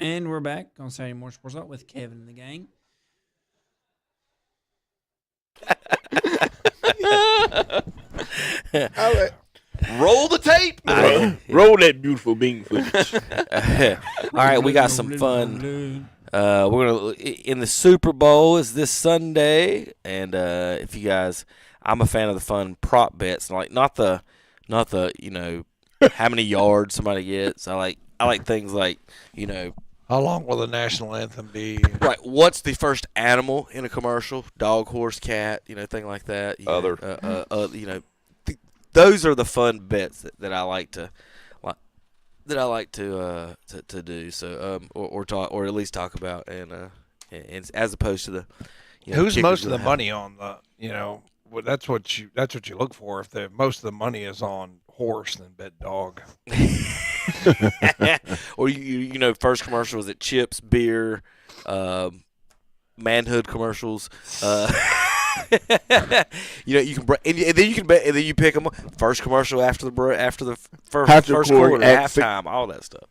And we're back on Saturday Morning Sports Talk with Kevin and the gang. Roll the tape. Roll that beautiful bean footage. All right, we got some fun. We're gonna in the Super Bowl is this Sunday, and if you guys, I'm a fan of the fun prop bets, like not the how many yards somebody gets. I like things like How long will the national anthem be? right. What's the first animal in a commercial? Dog, horse, cat, thing like that. Those are the fun bets that I like to do. So or talk or at least talk about and as opposed to the Who's most of the money on the well, that's what you look for. If most of the money is on horse, then bet dog. Or first commercial was it chips, beer, manhood commercials. You can and then you can bet, and then you pick them first commercial after the first quarter, halftime, all that stuff.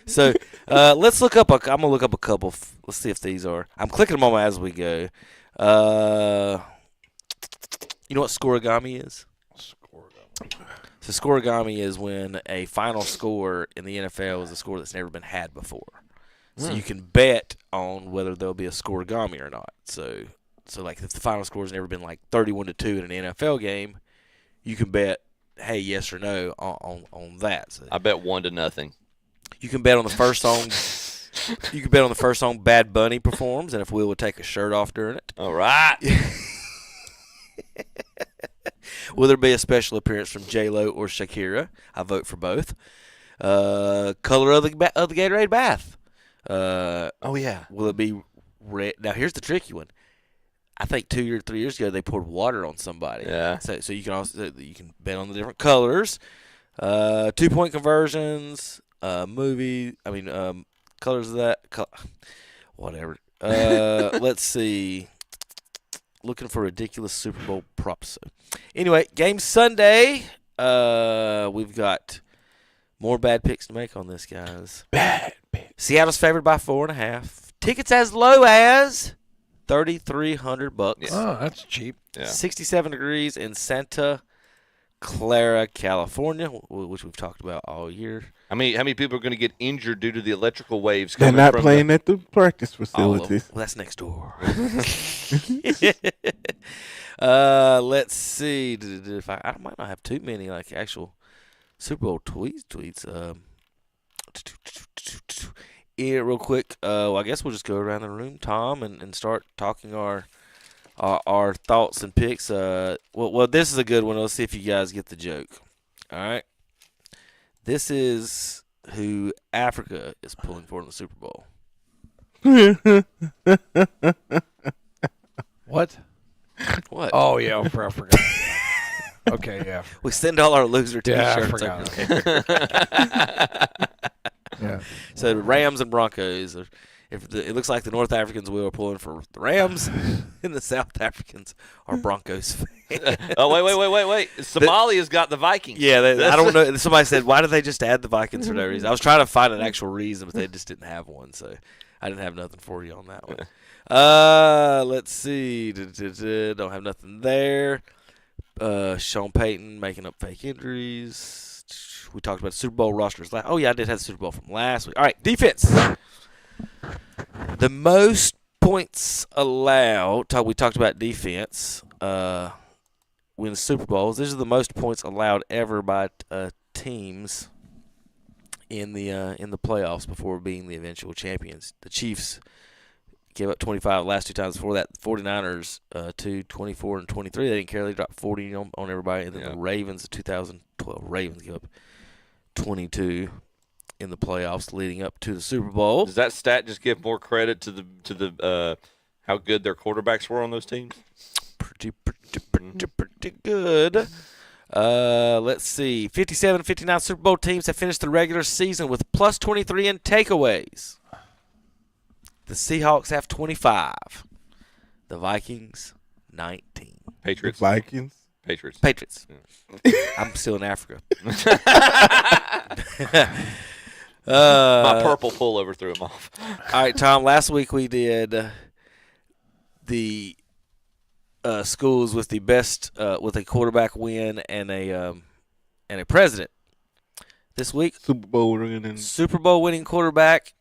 So let's look up. I'm gonna look up a couple. Let's see if these are. I'm clicking them on as we go. You know what scoregami is? So scoregami is when a final score in the NFL is a score that's never been had before. So you can bet on whether there'll be a scoregami or not. So like if the final score has never been like 31-2 in an NFL game, you can bet, hey, yes or no on that. So I bet 1-0. you can bet on the first song. You can bet on the first song Bad Bunny performs, and if Will would take a shirt off during it. All right. Will there be a special appearance from J-Lo or Shakira? I vote for both. Color of the Gatorade bath. Oh yeah. Will it be red? Now here's the tricky one. I think 2 or 3 years ago they poured water on somebody. Yeah. So you can bet on the different colors. 2-point conversions. Colors of that. Whatever. Let's see. Looking for ridiculous Super Bowl props. So, anyway, game Sunday. We've got more bad picks to make on this, guys. Bad picks. Seattle's favored by 4.5. Tickets as low as $3,300. Oh, that's cheap. Yeah. 67 degrees in Santa Clara, California, which we've talked about all year. How many people are going to get injured due to the electrical waves They're coming not from playing at the practice All of them. facilities. Well, that's next door. Let's see. If I might not have too many like actual Super Bowl tweets. Yeah, real quick. I guess we'll just go around the room, Tom, and start talking our thoughts and picks. Well, this is a good one. Let's see if you guys get the joke. All right. This is who Africa is pulling for in the Super Bowl. What? What? Oh yeah, I forgot. Okay, yeah. We send all our loser Yeah, I T-shirts forgot. over there. Yeah. So the Rams and Broncos. It looks like the North Africans are pulling for the Rams, and the South Africans are Broncos fans. Oh wait! Somalia's got the Vikings. Yeah, I don't know. Somebody said, why did they just add the Vikings for no reason? I was trying to find an actual reason, but they just didn't have one, so I didn't have nothing for you on that one. Let's see. Don't have nothing there. Sean Payton making up fake injuries. We talked about Super Bowl rosters. Oh, yeah, I did have the Super Bowl from last week. All right, defense. The most points allowed. We talked about defense. Win Super Bowls. These are the most points allowed ever by teams in the playoffs before being the eventual champions. The Chiefs gave up 25 the last two times before that. The 49ers, 24 and 23. They didn't care. They dropped 40 on everybody. And then the Ravens, the 2012 Ravens, gave up 22 in the playoffs leading up to the Super Bowl. Does that stat just give more credit to the how good their quarterbacks were on those teams? Pretty good. Let's see. 57 59 Super Bowl teams have finished the regular season with plus 23 in takeaways. The Seahawks have 25. The Vikings, 19. Patriots. Vikings. Patriots. I'm still in Africa. My purple pullover threw him off. All right, Tom. Last week we did the schools with the best with a quarterback win and a president. This week, Super Bowl ring and Super Bowl winning quarterback,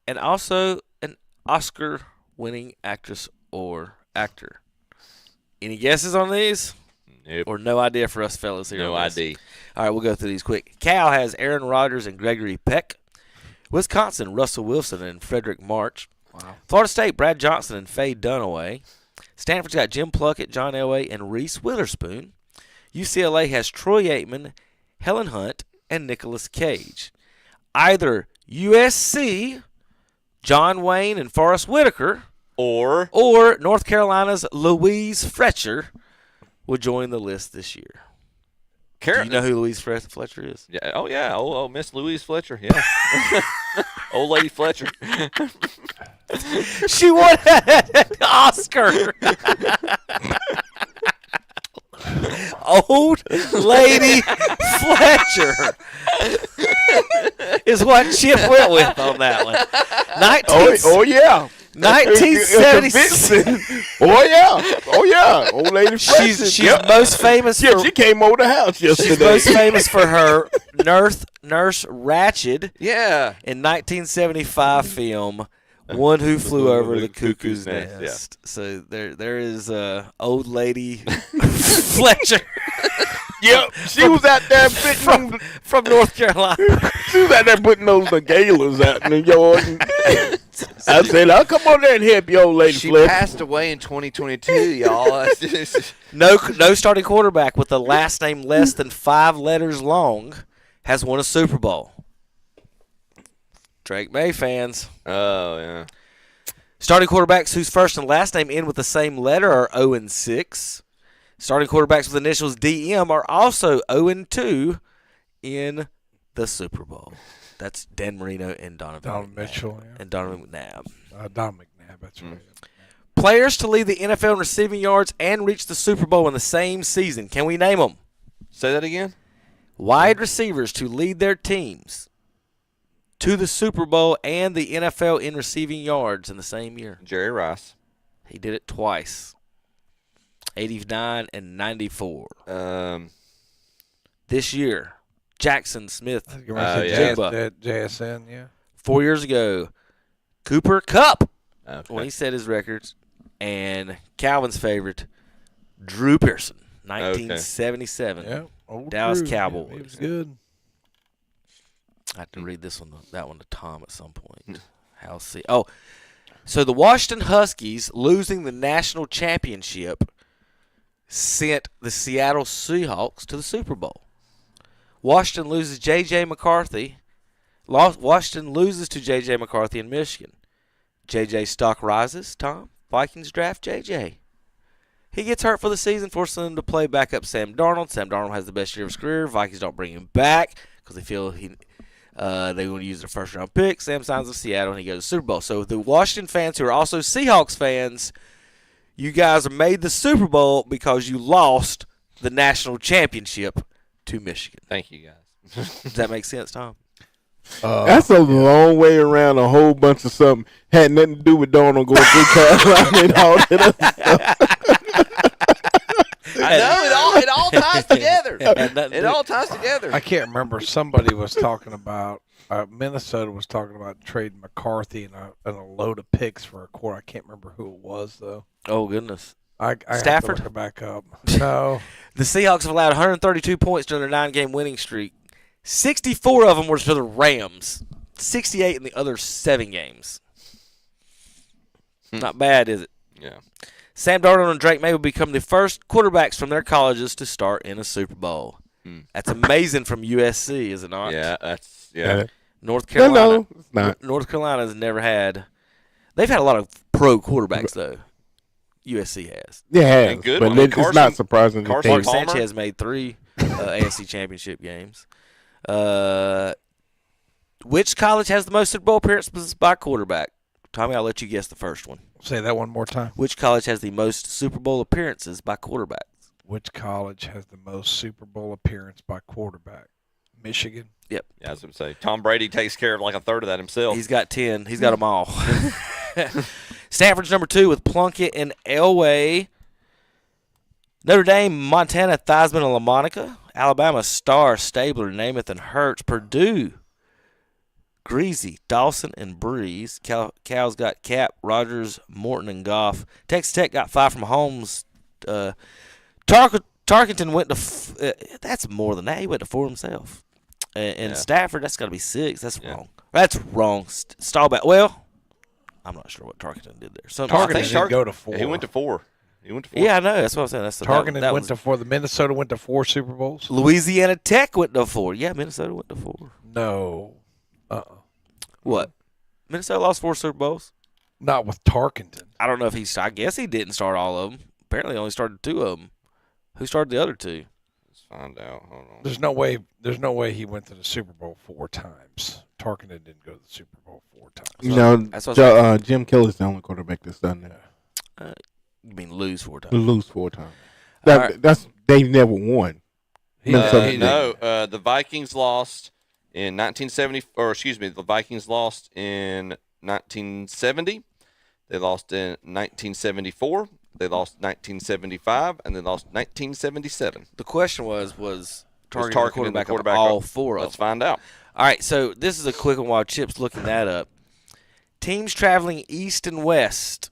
and also an Oscar winning actress or actor. Any guesses on these? Nope. Or no idea for us fellas here? No on this? ID. All right, we'll go through these quick. Cal has Aaron Rodgers and Gregory Peck. Wisconsin, Russell Wilson and Frederick March. Wow. Florida State, Brad Johnson and Faye Dunaway. Stanford's got Jim Plunkett, John Elway, and Reese Witherspoon. UCLA has Troy Aikman, Helen Hunt, and Nicolas Cage. Either USC, John Wayne and Forrest Whitaker, Or North Carolina's Louise Fletcher will join the list this year. Do you know who Louise Fletcher is? Yeah. Oh yeah. Oh, Miss Louise Fletcher. Yeah. Old lady Fletcher. She won an Oscar. Old lady Fletcher is what Chip went with on that one. oh yeah. 1976. Oh yeah. Old lady Fletcher. She's most famous Yeah, for she came over the house yesterday. she's most famous for her Nurse Ratched Yeah. in 1975 film One Who Flew Over the Cuckoo's Nest. Yeah. So there is old lady Fletcher Yep, she was out there fitting from North Carolina. She was out there putting those galas out in the yard. I said, "I'll come on there and help you, old lady She Fletcher." passed away in 2022, y'all. No starting quarterback with a last name less than 5 letters long has won a Super Bowl. Drake May fans. Oh yeah. Starting quarterbacks whose first and last name end with the same letter are 0-6. Starting quarterbacks with initials DM are also 0-2 in the Super Bowl. That's Dan Marino and Donovan Mitchell. Yeah. and Donovan McNabb. Don McNabb, that's right. Players to lead the NFL in receiving yards and reach the Super Bowl in the same season. Can we name them? Say that again. Wide receivers to lead their teams to the Super Bowl and the NFL in receiving yards in the same year. Jerry Rice. He did it twice. 89 and 94. This year, Jackson Smith. JSN, yeah. 4 years ago, Cooper Kupp, Okay. when he set his records, and Calvin's favorite, Drew Pearson, 1977. Yeah. Old Dallas Drew. Cowboys. Yeah, he was good. I have to read that one to Tom at some point. So the Washington Huskies losing the national championship sent the Seattle Seahawks to the Super Bowl. Washington loses to J.J. McCarthy in Michigan. J.J.'s stock rises, Tom. Vikings draft J.J. He gets hurt for the season, forcing them to play backup Sam Darnold. Sam Darnold has the best year of his career. Vikings don't bring him back because they feel they want to use their first-round pick. Sam signs with Seattle, and he goes to the Super Bowl. So the Washington fans who are also Seahawks fans, you guys are made the Super Bowl because you lost the national championship to Michigan. Thank you guys. Does that make sense, Tom? That's a long way around a whole bunch of something. Had nothing to do with Donald going through Carolina and all that other stuff. I know it all ties together. It all ties together. I can't remember. Somebody was talking about Minnesota was talking about trading McCarthy and a load of picks for a quarter. I can't remember who it was though. Oh goodness. I Stafford? have to look it back up. No. The Seahawks have allowed 132 points during their 9-game winning streak. 64 of them were to the Rams. 68 in the other 7 games. Not bad, is it? Yeah. Sam Darnold and Drake May will become the first quarterbacks from their colleges to start in a Super Bowl. That's amazing from USC, is it not? Yeah, that's yeah. North Carolina. No, it's not. North Carolina's never had. They've had a lot of pro quarterbacks though. USC has. Yeah, it has, good but one. it's not Carson- surprising. Carson Mark Palmer? Sanchez made 3 AFC championship games. Which college has the most Super Bowl appearances by quarterback? Tommy, I'll let you guess the first one. Say that one more time. Which college has the most Super Bowl appearances by quarterbacks? Which college has the most Super Bowl appearance by quarterback? Michigan. Yep. Yeah, I was going to say. Tom Brady takes care of like a third of that himself. He's got 10. He's got them all. Stanford's number 2 with Plunkett and Elway. Notre Dame, Montana, Theismann and LaMonica. Alabama, Starr, Stabler, Namath, and Hurts. Purdue, Greasy, Dawson, and Breeze. Cal's got Cap, Rogers, Morton, and Goff. Texas Tech got 5 from Holmes. Tarkenton went to that's more than that. He went to 4 himself. And Stafford, that's got to be 6. That's wrong. That's wrong. Staubach. Well, I'm not sure what Tarkenton did there. Tarkenton didn't go to 4. He went to 4. Yeah, I know. That's what I'm saying. Tarkenton went to 4. The Minnesota went to 4 Super Bowls. Louisiana Tech went to 4. Yeah, Minnesota went to 4. No. What? Minnesota lost 4 Super Bowls? Not with Tarkenton. I don't know if I guess he didn't start all of them. Apparently, he only started 2 of them. Who started the other 2? Let's find out. Hold on. There's no way he went to the Super Bowl 4 times. Tarkenton didn't go to the Super Bowl 4 times. You know, that's what Jim Kelly's the only quarterback that's done that. You mean lose 4 times? Lose 4 times. Right. That's they've never won. No, the Vikings lost in 1970, or excuse me, the Vikings lost in 1970. They lost in 1974. They lost 1975, and they lost 1977. The question was targeting the quarterback of all 4 of them. Let's find out. All right, so this is a quick one while Chip's looking that up. Teams traveling east and west.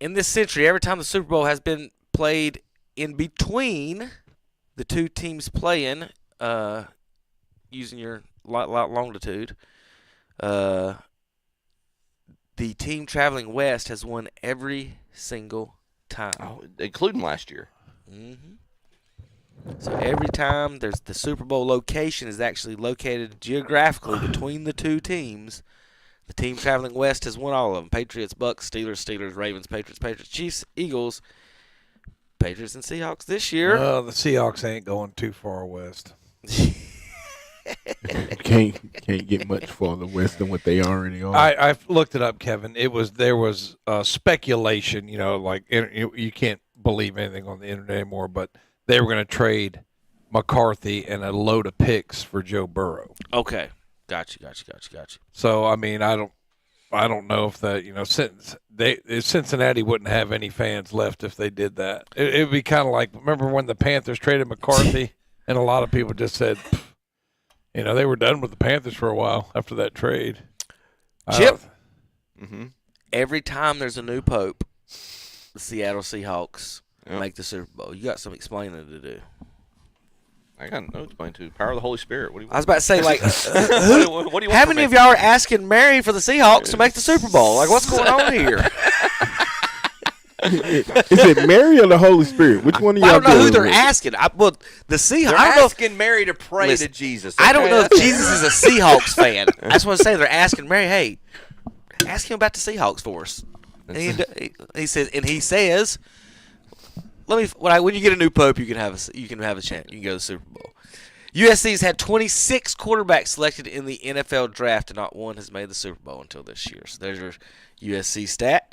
In this century, every time the Super Bowl has been played in between the 2 teams playing, using your longitude, the team traveling west has won every single time. Oh, including last year. Mm-hmm. So every time there's the Super Bowl location is actually located geographically between the 2 teams. The team traveling west has won all of them. Patriots, Bucks, Steelers, Ravens, Patriots, Chiefs, Eagles, Patriots, and Seahawks this year. The Seahawks ain't going too far west. can't get much farther west than what they already are. I've looked it up, Kevin. There was speculation, like you can't believe anything on the internet anymore, but they were going to trade McCarthy and a load of picks for Joe Burrow. Okay. Gotcha. So I mean, I don't know if that since Cincinnati wouldn't have any fans left if they did that. It'd be kind of like, remember when the Panthers traded McCarthy, and a lot of people just said, they were done with the Panthers for a while after that trade. Chip. Mm-hmm. Every time there's a new pope, the Seattle Seahawks make the Super Bowl. You got some explaining to do. I got no explain to. Power of the Holy Spirit. What do you want? I was about to say, like, what do you want how from many me? of y'all are asking Mary for the Seahawks to make the Super Bowl? Like, what's going on here? Is it Mary or the Holy Spirit? Which one of y'all? I don't know who dealing they're with? asking. The Seahawks. They're I don't know. asking Mary to pray Listen, to Jesus. I don't okay? know if Jesus is a Seahawks fan. I just want to say they're asking Mary, hey, ask him about the Seahawks for us. And he says, when you get a new pope, you can have a chance. You can go to the Super Bowl. USC's had 26 quarterbacks selected in the NFL draft, and not one has made the Super Bowl until this year. So there's your USC stat.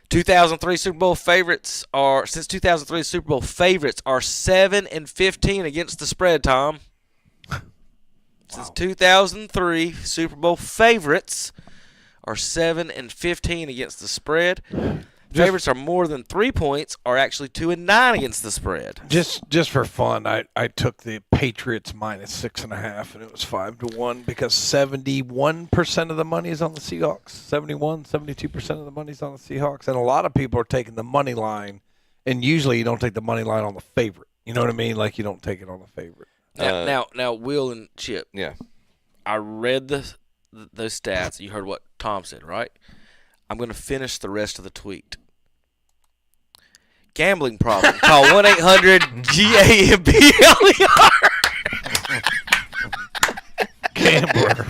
2003 Super Bowl favorites are 7-15 against the spread, Tom. Since 2003, Super Bowl favorites are 7-15 against the spread. Favorites are more than 3 points, are actually 2-9 against the spread. Just for fun, I took the Patriots -6.5, and it was 5-1 because 71% of the money is on the Seahawks. 72% of the money is on the Seahawks, and a lot of people are taking the money line. And usually, you don't take the money line on the favorite. You know what I mean? Like you don't take it on the favorite. Now, Will and Chip. Yeah. I read those stats. You heard what Tom said, right? I'm going to finish the rest of the tweet. Gambling problem. Call 1-800-GAMBLER. Gambler.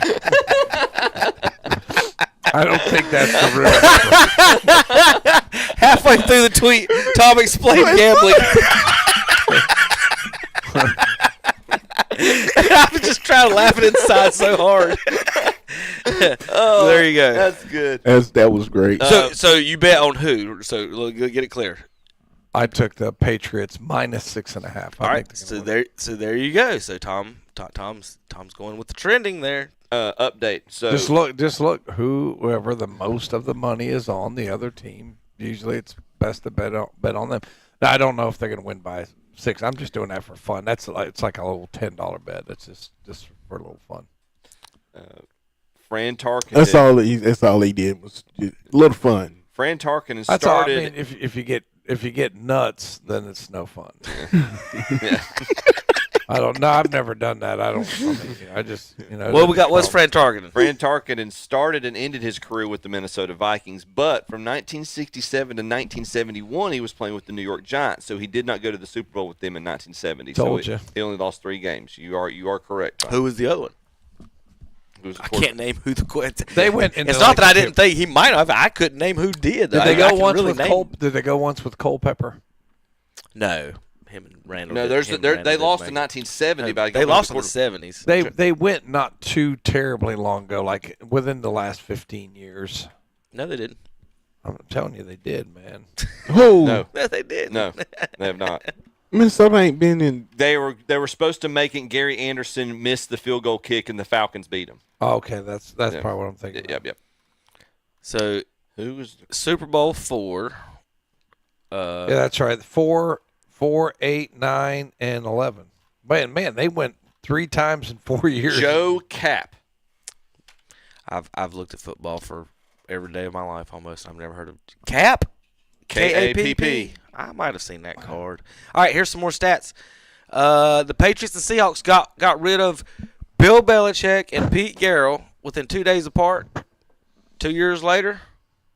I don't think that's the real number. Halfway through the tweet, Tom explained gambling. I was just trying to laugh it inside so hard. There you go. That's good. That was great. So you bet on who? So get it clear. I took the Patriots minus 6.5. All right, so there you go. So Tom's going with the trending there. Update. So Just look. Whoever the most of the money is on the other team. Usually, it's best to bet on them. Now, I don't know if they're going to win by 6. I'm just doing that for fun. It's like a little $10 bet. That's just for a little fun. Fran Tarkenton. That's all he did was a little fun. Fran Tarkenton That's all. I started. mean, if you get nuts, then it's no fun. Yeah. I don't know. I've never done that. I just. Well, we got what's Fran Tarkenton? Fran Tarkenton started and ended his career with the Minnesota Vikings, but from 1967 to 1971, he was playing with the New York Giants, so he did not go to the Super Bowl with them in 1970. Told so you. He only lost 3 games. You are correct. Who was the other one? Who's the I can't name who the. They went. Into It's not that I didn't think he might have. I couldn't name who did. Did they go once with Cole? Did they go once with Culpepper? No, him and Randall. No, they lost in 1970. No, they lost in the 70s. They went not too terribly long ago, like within the last 15 years. No, they didn't. I'm telling you, they did, man. Who? No, They did. no, they have not. Minnesota ain't been in. They were supposed to make it. Gary Anderson missed the field goal kick, and the Falcons beat him. Oh, okay, that's probably what I'm thinking. Yep. So Who was Super Bowl 4? Yeah, that's right. 4, 8, 9, and 11. Man, they went 3 times in 4 years. Joe Kapp? I've looked at football for every day of my life almost. I've never heard of Cap. Kapp. I might have seen that card. All right, here's some more stats. The Patriots and Seahawks got rid of Bill Belichick and Pete Carroll within 2 days apart. 2 years later,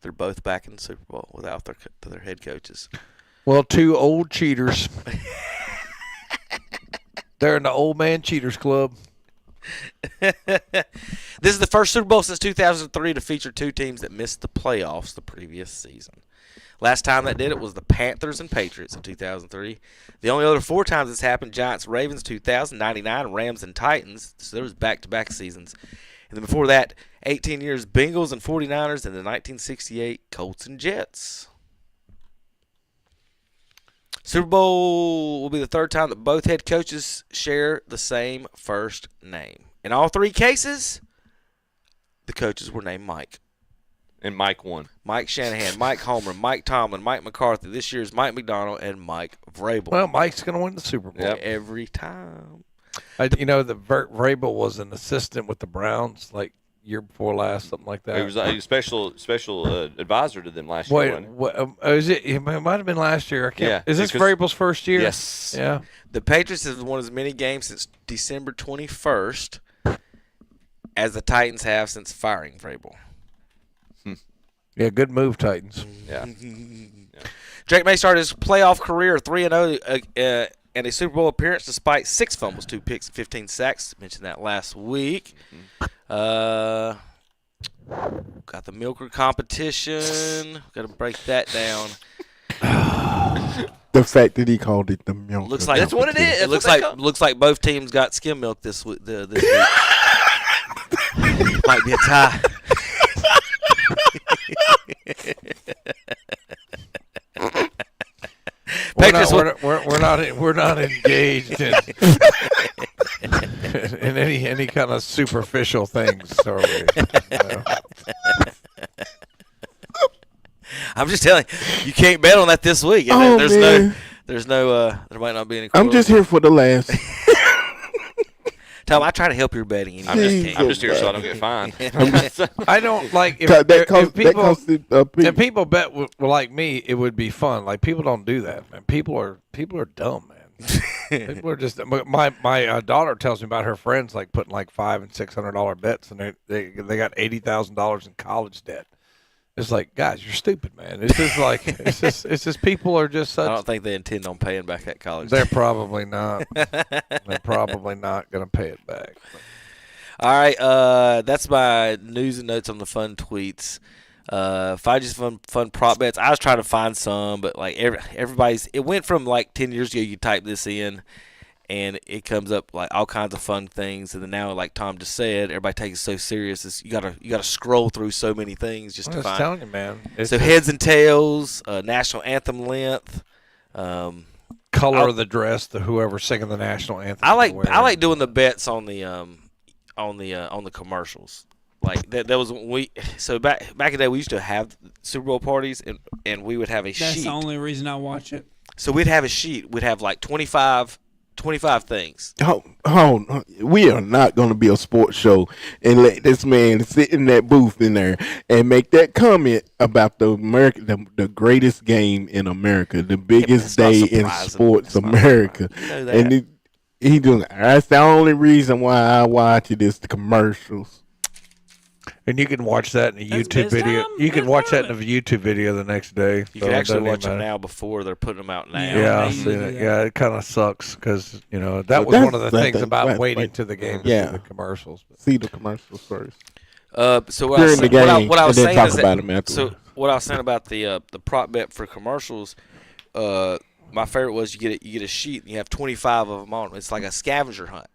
they're both back in the Super Bowl without their head coaches. Well, 2 old cheaters. They're in the old man cheaters club. This is the first Super Bowl since 2003 to feature 2 teams that missed the playoffs the previous season. Last time that did it was the Panthers and Patriots in 2003. The only other 4 times it's happened, Giants, Ravens 2000, 99, Rams and Titans. So there was back-to-back seasons. And then before that, 18 years, Bengals and 49ers, and the 1968 Colts and Jets. Super Bowl will be the 3rd time that both head coaches share the same first name. In all 3 cases, the coaches were named Mike. And Mike won. Mike Shanahan, Mike Homer, Mike Tomlin, Mike McCarthy. This year's Mike McDonald and Mike Vrabel. Well, Mike's going to win the Super Bowl. Every time. The Vrabel was an assistant with the Browns, like year before last, something like that. He was a special advisor to them last year. Is it? It might have been last year. Yeah. Is this Vrabel's first year? Yes. Yeah. The Patriots have won as many games since December 21st as the Titans have since firing Vrabel. Yeah, good move, Titans. Yeah. Drake May started his playoff career 3-0 and a Super Bowl appearance despite 6 fumbles, 2 picks, 15 sacks. Mentioned that last week. Got the Milker competition. Got to break that down. The fact that he called it the milk. Looks like That's what it is. It looks like both teams got skim milk this week. Might be a tie. We're not engaged in in any kind of superficial things, are we? No. I'm just telling you can't bet on that this week. Oh, man. There might not be any. I'm just here for the laughs. Tom, I try to help your betting. And you just can't. I'm just here so I don't get fined. I don't like if people bet like me, it would be fun. Like people don't do that, man. People are dumb, man. People are just. My daughter tells me about her friends like putting like $500 and $600 bets, and they got $80,000 in college debt. It's like, guys, you're stupid, man. It's just like it's just people are just such. I don't think they intend on paying back that college. They're probably not. They're probably not going to pay it back. All right, that's my news and notes on the fun tweets. Find just fun prop bets. I was trying to find some, but like everybody's. It went from like 10 years ago. You type this in, and it comes up like all kinds of fun things. And then now, like Tom just said, everybody takes it so serious. You gotta scroll through so many things just to find. I'm just telling you, man. So heads and tails, national anthem length, Color of the dress, whoever's singing the national anthem. I like doing the bets on the commercials. Like that was back in the day we used to have Super Bowl parties and we would have a sheet. That's the only reason I watch it. So we'd have a sheet. We'd have like 25 things. We are not going to be a sports show and let this man sit in that booth in there and make that comment about the greatest game in America, the biggest day in sports America. You know that. And he doing. That's the only reason why I watch it is the commercials. And you can watch that in a YouTube video. You can watch that in a YouTube video the next day. You can actually watch them now before they're putting them out now. Yeah, I've seen it. Yeah, it kind of sucks because that was one of the things about waiting to the game to see the commercials. See the commercials first. So what I was saying is so what I was saying about the prop bet for commercials, my favorite was you get a sheet and you have 25 of them on. It's like a scavenger hunt,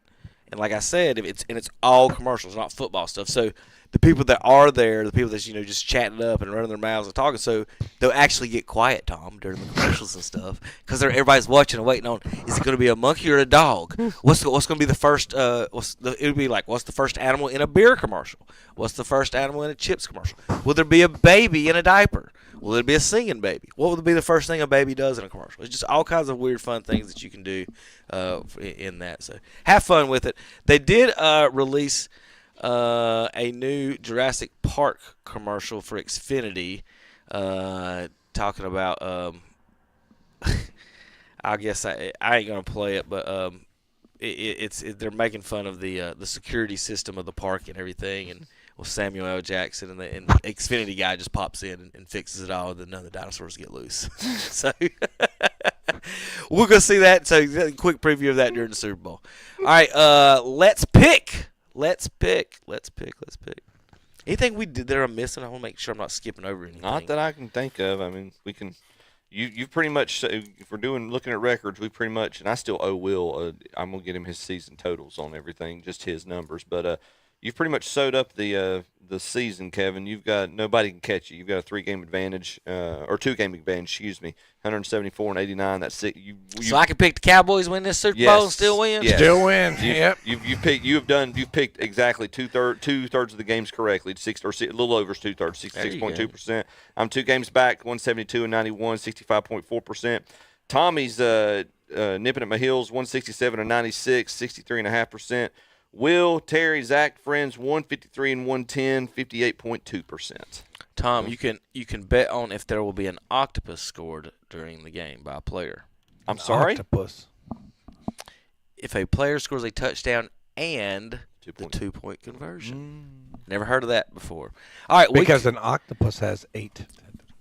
and like I said, it's all commercials, not football stuff. So the people that are there, the people that's just chatting up and running their mouths and talking, so they'll actually get quiet, Tom, during the commercials and stuff, because everybody's watching and waiting on, is it going to be a monkey or a dog? What's going to be the first? It would be like, what's the first animal in a beer commercial? What's the first animal in a chips commercial? Will there be a baby in a diaper? Will there be a singing baby? What will be the first thing a baby does in a commercial? It's just all kinds of weird, fun things that you can do in that. So have fun with it. They did release a new Jurassic Park commercial for Xfinity, talking about I guess I ain't gonna play it, but they're making fun of the security system of the park and everything, and Samuel L. Jackson and the Xfinity guy just pops in and fixes it all, and then none of the dinosaurs get loose. So we're gonna see that. So quick preview of that during the Super Bowl. All right, let's pick. Anything we did there I'm missing? I want to make sure I'm not skipping over anything. Not that I can think of. I mean, we can. You pretty much. If we're looking at records, we pretty much. And I still owe Will. I'm gonna get him his season totals on everything, just his numbers. But you've pretty much sewed up the season, Kevin. You've got nobody can catch you. You've got a 3-game advantage, or 2-game advantage. Excuse me, 174 and 89. That's it. So I can pick the Cowboys win this Super Bowl and still win. Yes. Still win. Yep. You've picked exactly two thirds of the games correctly. A little over 2/3, 66.2%. I'm 2 games back, 172 and 91, 65.4%. Tommy's nipping at my heels, 167 and 96, 63.5%. Will, Terry, Zach, friends, 153 and 110, 58.2%. Tom, you can bet on if there will be an octopus scored during the game by a player. I'm sorry? Octopus. If a player scores a touchdown and the 2-point conversion. Never heard of that before. All right, because an octopus has 8.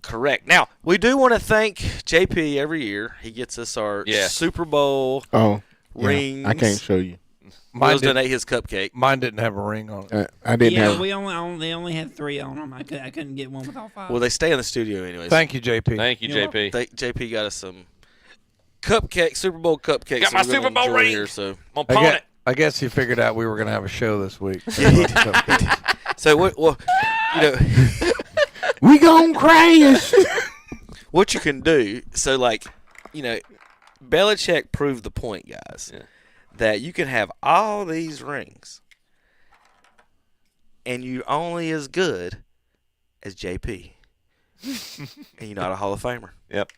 Correct. Now, we do want to thank JP every year. He gets us our Super Bowl rings. I can't show you. Will's donate his cupcake. Mine didn't have a ring on it. I didn't have. They only had 3 on them. I couldn't get one with all 5. Well, they stay in the studio anyways. Thank you, JP. Thank you, JP. JP got us some cupcake, Super Bowl cupcakes. Got my Super Bowl ring. Here, so I'm gonna pawn it. I guess he figured out we were going to have a show this week. So we gonna crash. What you can do, so Belichick proved the point, guys, that you can have all these rings, and you're only as good as JP, and you're not a Hall of Famer. Yep.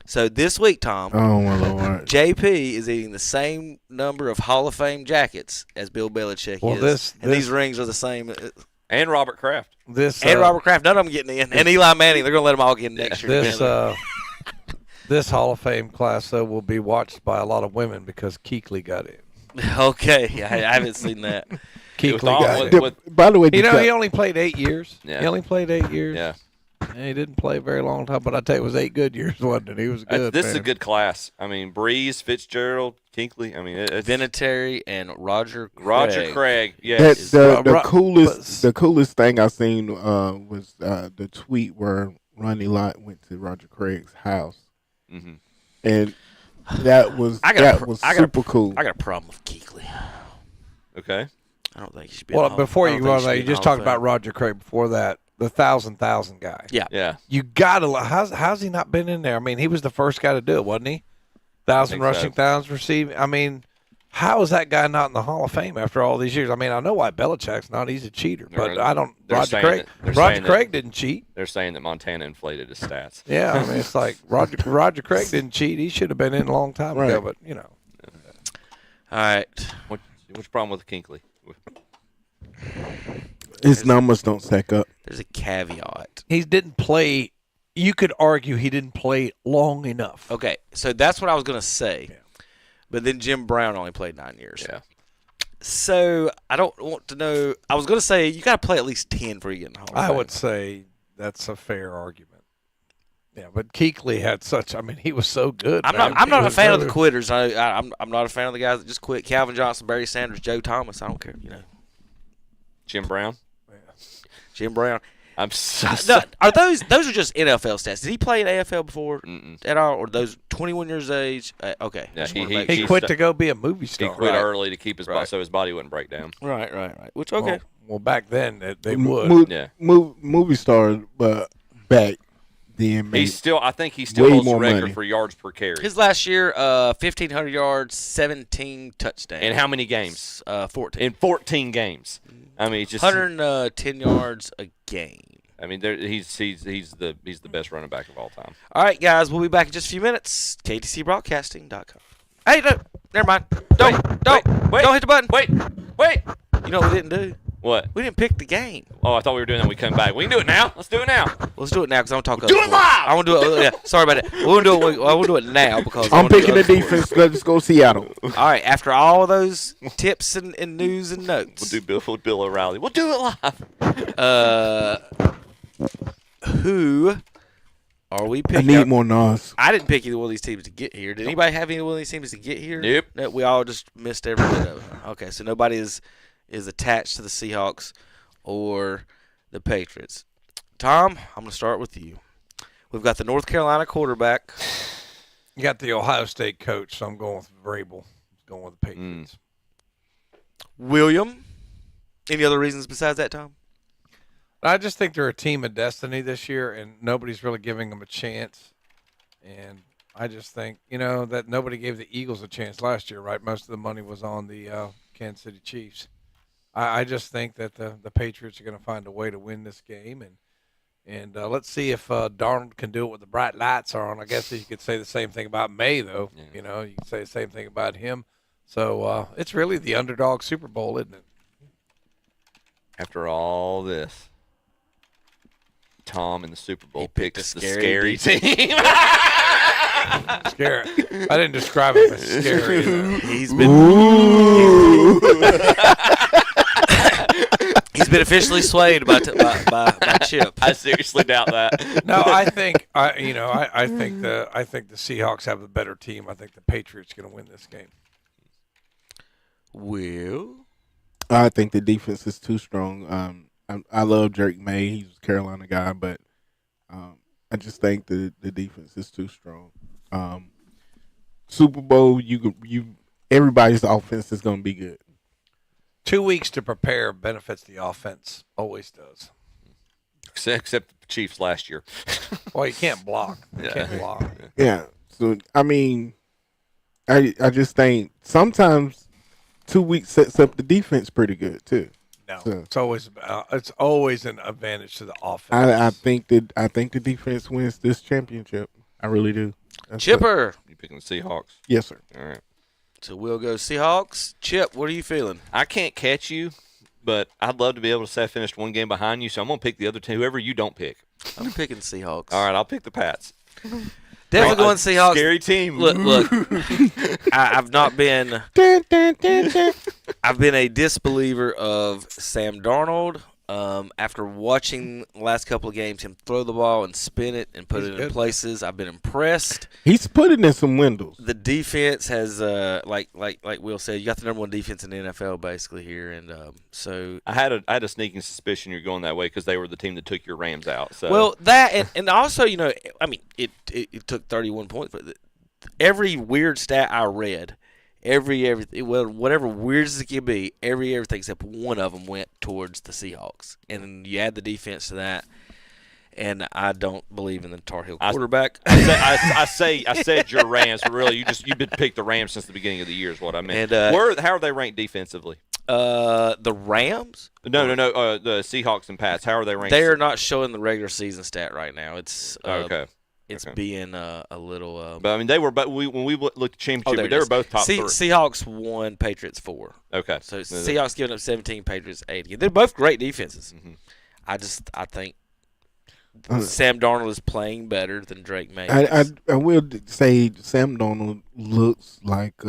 So this week, Tom, oh my Lord, JP is eating the same number of Hall of Fame jackets as Bill Belichick is, and these rings are the same. And Robert Kraft. Robert Kraft, none of them getting in, and Eli Manning. They're going to let them all get in next year. This Hall of Fame class will be watched by a lot of women because Kuechly got in. Okay, I haven't seen that. Kuechly got in. By the way, he only played 8 years. Yeah. He only played 8 years. Yeah. He didn't play a very long time, but I tell you, it was 8 good years, wasn't it? He was good. This is a good class. I mean, Breeze, Fitzgerald, Kuechly. I mean, it's Vinatieri and Roger Craig. Roger Craig. Yes. The coolest thing I seen was the tweet where Ronnie Lott went to Roger Craig's house, and that was super cool. I got a problem with Kuechly. Okay. I don't think he should be. Well, before you go on that, you just talked about Roger Craig. Before that, the 1,000 guy. Yeah. You gotta. How's he not been in there? I mean, he was the first guy to do it, wasn't he? 1,000 rushing, 1,000 receiving. I mean, how is that guy not in the Hall of Fame after all these years? I mean, I know why Belichick's not. He's a cheater, but I don't. Roger Craig didn't cheat. They're saying that Montana inflated his stats. Yeah, I mean, it's like Roger Craig didn't cheat. He should have been in a long time ago, but you know. All right. What's the problem with Kinkley? His numbers don't stack up. There's a caveat. He didn't play. You could argue he didn't play long enough. Okay, so that's what I was going to say. Yeah. But then Jim Brown only played 9 years. Yeah. So I don't want to know. I was going to say you got to play at least 10 for you get in the Hall of Fame. I would say that's a fair argument. Yeah, but Kuechly had such. I mean, he was so good. I'm not a fan of the quitters. I'm not a fan of the guys that just quit. Calvin Johnson, Barry Sanders, Joe Thomas. I don't care. Jim Brown. Yeah. Jim Brown. I'm so no, are those are just NFL stats? Did he play in AFL before at all, or those 21 years of age? Okay, yeah, he quit to go be a movie star. He quit early to keep his body so his body wouldn't break down. Right. Which okay. Well, back then they would. Movie star, but back then I think he still holds the record money for yards per carry. His last year, 1,500 yards, 17 touchdowns. In how many games? 14. In 14 games. I mean, just 110 yards a game. I mean, he's the best running back of all time. All right, guys, we'll be back in just a few minutes. KTCBroadcasting.com. Hey, no, never mind. Don't hit the button. Wait. You know what we didn't do? What? We didn't pick the game. Oh, I thought we were doing that when we come back. We can do it now. Let's do it now. Let's do it now because I want to talk. Do it live. I want to do it. Yeah, sorry about that. We'll do it. I want to do it now because I'm picking the defense. Let's go Seattle. All right. After all of those tips and news and notes, We'll do Bill O'Reilly. We'll do it live. Who are we picking? I need more Nas. I didn't pick either one of these teams to get here. Did anybody have any one of these teams to get here? Nope. No, we all just missed every bit of it. Okay, so nobody is attached to the Seahawks or the Patriots. Tom, I'm going to start with you. We've got the North Carolina quarterback. You got the Ohio State coach, so I'm going with Vrabel. Going with the Patriots. William, any other reasons besides that, Tom? I just think they're a team of destiny this year, and nobody's really giving them a chance. And I just think, that nobody gave the Eagles a chance last year, right? Most of the money was on the Kansas City Chiefs. I just think that the Patriots are going to find a way to win this game, and let's see if Darnold can do it with the bright lights on. I guess you could say the same thing about May, though. Yeah. You can say the same thing about him. So it's really the underdog Super Bowl, isn't it? After all this, Tom in the Super Bowl picks the scary team. Scary. I didn't describe him as scary. He's been he's been officially swayed by Chip. I seriously doubt that. No, I think I think the Seahawks have a better team. I think the Patriots are going to win this game. Will? I think the defense is too strong. I love Drake May. He's a Carolina guy, but I just think the defense is too strong. Super Bowl, everybody's offense is going to be good. 2 weeks to prepare benefits the offense. Always does. Except the Chiefs last year. Well, you can't block. Yeah. So, I mean, I just think sometimes 2 weeks sets up the defense pretty good, too. No, so, it's always an advantage to the offense. I think the defense wins this championship. I really do. Chipper. You picking the Seahawks? Yes, sir. All right. So we'll go Seahawks. Chip, what are you feeling? I can't catch you, but I'd love to be able to say I finished one game behind you, so I'm going to pick the other two, whoever you don't pick. I'm picking Seahawks. All right, I'll pick the Pats. Definitely going Seahawks. Scary team. Look. I've not been. I've been a disbeliever of Sam Darnold. After watching the last couple of games, him throw the ball and spin it and put it in places, I've been impressed. He's putting in some windows. The defense has, like Will said, you got the number one defense in the NFL basically here, and so I had a sneaking suspicion you're going that way because they were the team that took your Rams out. So. Well, that and also, I mean, it took 31 points, but every weird stat I read, whatever weird as it can be, everything except one of them went towards the Seahawks. And you add the defense to that, and I don't believe in the Tar Heel quarterback. I said your Rams, but really you've been picked the Rams since the beginning of the year is what I meant. And, how are they ranked defensively? The Rams? No. The Seahawks and Pats. How are they ranked? They are not showing the regular season stat right now. It's okay. It's being a little. But I mean, they were. But when we looked at the championship, they were both top 3. Seahawks won, Patriots 4. Okay. So Seahawks giving up 17, Patriots 80. They're both great defenses. Mm-hmm. I think Sam Darnold is playing better than Drake May. I will say Sam Darnold looks like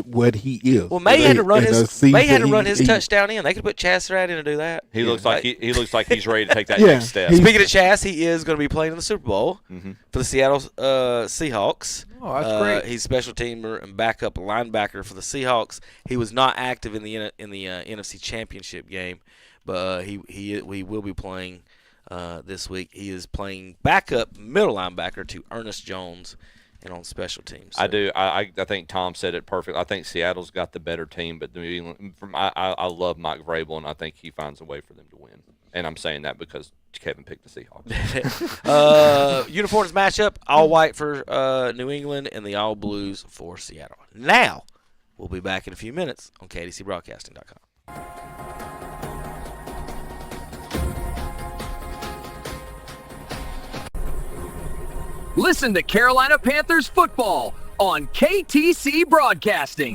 what he is. Well, May had to run his touchdown in. They could put Chasserad in to do that. He looks like he's ready to take that next step. Speaking of Chas, he is going to be playing in the Super Bowl mm-hmm. for the Seattle Seahawks. Oh, that's great. He's special teamer and backup linebacker for the Seahawks. He was not active in the NFC Championship game, but he will be playing this week. He is playing backup middle linebacker to Ernest Jones. And on special teams, so. I think Tom said it perfect. I think Seattle's got the better team, but New England. I love Mike Vrabel, and I think he finds a way for them to win. And I'm saying that because Kevin picked the Seahawks. Uniforms matchup: all white for New England and the all blues for Seattle. Now, we'll be back in a few minutes on KDCBroadcasting.com. Listen to Carolina Panthers football on KTC Broadcasting.